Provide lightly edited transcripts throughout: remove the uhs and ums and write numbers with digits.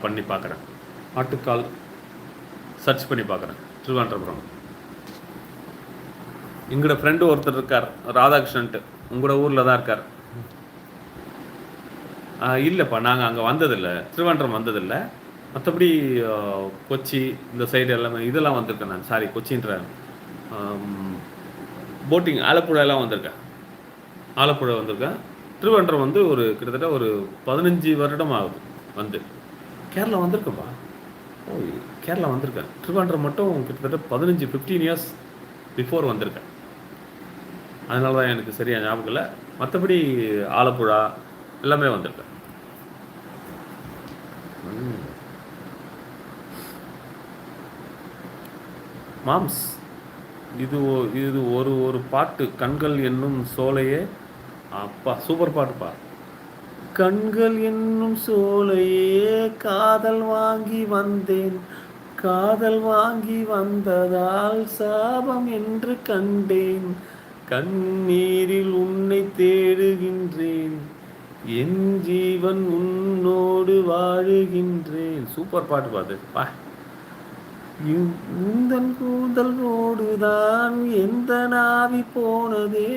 பண்ணி பார்க்குறேன். ஆட்டுக்கால் சர்ச் பண்ணி பார்க்குறேன். திருவனந்தபுரம். எங்களோட ஃப்ரெண்டு ஒருத்தர் இருக்கார், ராதாகிருஷ்ணன்ட்டு. உங்களோட ஊரில் தான் இருக்கார். இல்லைப்பா, நாங்கள் அங்கே வந்ததில்லை, திருவனந்தபுரம் வந்ததில்லை. மற்றபடி கொச்சி இந்த சைடு எல்லாமே இதெல்லாம் வந்திருக்கேன் நான். சாரி, கொச்சின்ற போட்டிங் ஆலப்புழாலாம் வந்திருக்கேன். ஆலப்புழா வந்திருக்கேன். திருவனந்தபுரம் வந்து ஒரு கிட்டத்தட்ட ஒரு 15 வருடம் ஆகுது வந்து. கேரளா வந்திருக்கேன்ப்பா. ஓ, கேரளா வந்திருக்கேன். திருவனந்தபுரம் மட்டும் கிட்டத்தட்ட 15 இயர்ஸ் பிஃபோர் வந்திருக்கேன். அதனால தான் எனக்கு சரியாக ஞாபகம் இல்லை. மற்றபடி ஆலப்புழா எல்லாமே வந்திருக்கேன். மாம்ஸ், இது இது ஒரு ஒரு பாட்டு, கண்கள் என்னும் சோலையே. அப்பா, சூப்பர் பாட்டுப்பா. கண்கள் என்னும் சோலையே, காதல் வாங்கி வந்தேன், காதல் வாங்கி வந்ததால் சாபம் என்று கண்டேன், கண்ணீரில் உன்னை தேடுகின்றேன், என் ஜீவன் உன்னோடு வாழுகின்றேன். சூப்பர் பாட்டு பாது பா. உந்தன் கூந்தல் ஓடுதான் எந்த நாவி போனதே.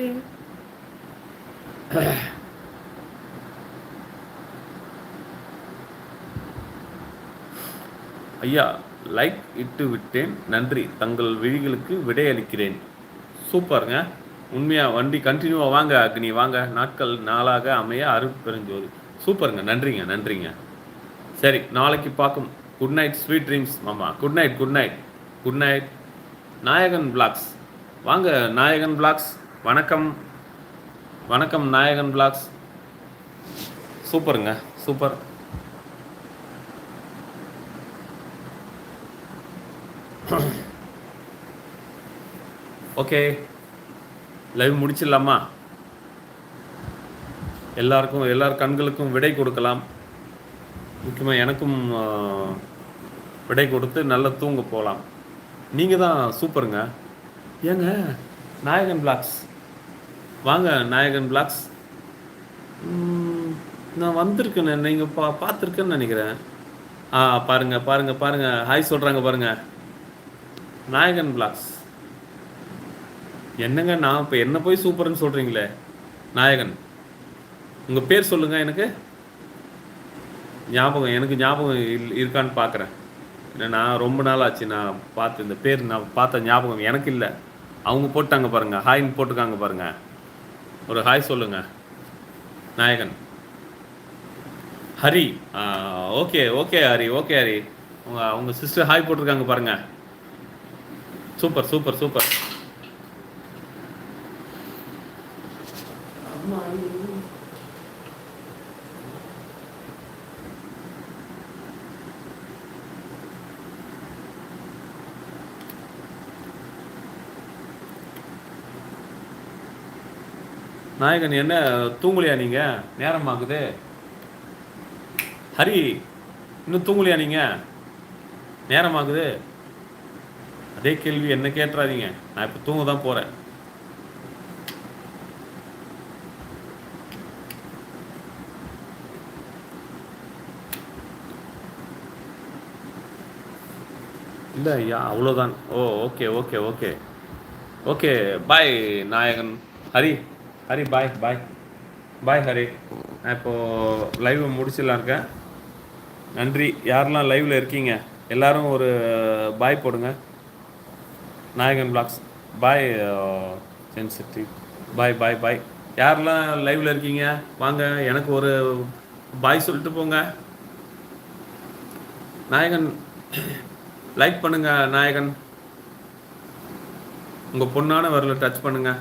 ஐயா, லைக் இட்டு விட்டேன், நன்றி. தங்கள் விழிகளுக்கு விடையளிக்கிறேன். சூப்பருங்க, உண்மையாக வண்டி கண்டினியூவாக வாங்க அக்னி, வாங்க. நாட்கள் நாளாக அமைய அருட்பெருஞ்சோதி. சூப்பருங்க, நன்றிங்க நன்றிங்க. சரி, நாளைக்கு பார்க்கும். குட் நைட், ஸ்வீட் ட்ரீம்ஸ் மாமா. Good night, good night, good night. நாயகன் பிளாக்ஸ் வாங்க. நாயகன் பிளாக்ஸ் வணக்கம், வணக்கம் நாயகன் பிளாக்ஸ். சூப்பருங்க, சூப்பர். Okay, live முடிச்சிடலாமா? எல்லார் கண்களுக்கும் விடை கொடுக்கலாம். முக்கியமாக எனக்கும் விடை கொடுத்து நல்லா தூங்க போகலாம். நீங்கள் தான் சூப்பருங்க. ஏங்க நாயகன் பிளாக்ஸ் வாங்க. நாயகன் பிளாக்ஸ் நான் வந்திருக்கேன்னு நீங்கள் பார்த்துருக்கேன்னு நினைக்கிறேன். பாருங்கள் பாருங்கள் பாருங்கள், ஹாய் சொல்கிறாங்க பாருங்கள். நாயகன் பிளாக்ஸ் என்னங்க, நான் இப்போ என்ன போய் சூப்பர்னு சொல்கிறீங்களே. நாயகன், உங்கள் பேர் சொல்லுங்கள். எனக்கு ஞாபகம் இருக்கான்னு பார்க்குறேன். ஏன்னா நான் ரொம்ப நாள் ஆச்சு நான் பார்த்து, இந்த பேர் நான் பார்த்த ஞாபகம் எனக்கு இல்லை. அவங்க போட்டாங்க பாருங்கள், ஹாய்ன்னு போட்டிருக்காங்க பாருங்கள். ஒரு ஹாய் சொல்லுங்கள். நாயகன் Hari. Okay okay Hari, okay Hari. உங்கள் சிஸ்டர் ஹாய் போட்டிருக்காங்க பாருங்கள். Super super super. நாயகன், என்ன தூங்கலையா நீங்கள்? நேரம் ஆகுது. ஹரி, இன்னும் தூங்கலையா நீங்கள்? நேரம் ஆகுது. அதே கேள்வி என்ன கேட்டுறாதீங்க, நான் இப்போ தூங்க தான் போகிறேன். இல்லை ஐயா, அவ்வளோதான். ஓ, ஓகே ஓகே ஓகே ஓகே. பாய் நாயகன். ஹரி, ஹரி பாய் பாய் பாய் ஹரி. நான் இப்போது லைவ் முடிச்சிடலாம் இருக்கேன். நன்றி. யாரெல்லாம் லைவில் இருக்கீங்க எல்லோரும் ஒரு பாய் போடுங்க. நாயகன் பிளாக்ஸ் பாய். சென்சிட்டிவ் பாய் பாய் பாய். யாரெல்லாம் லைவில் இருக்கீங்க வாங்க, எனக்கு ஒரு பாய் சொல்லிட்டு போங்க. நாயகன் லைக் பண்ணுங்க. நாயகன், உங்கள் பொண்ணான வரல டச் பண்ணுங்க.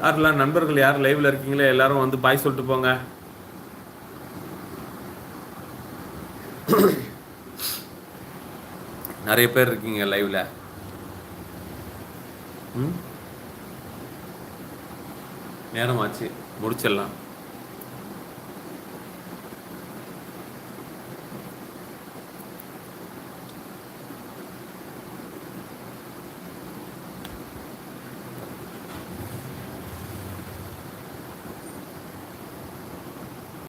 யாரெல்லாம் நண்பர்கள் யார் லைவ்ல இருக்கீங்களே எல்லாரும் வந்து பாய் சொல்லிட்டு போங்க. நிறைய பேர் இருக்கீங்க லைவ்ல. நேரமாச்சு, முடிச்சிடலாம்.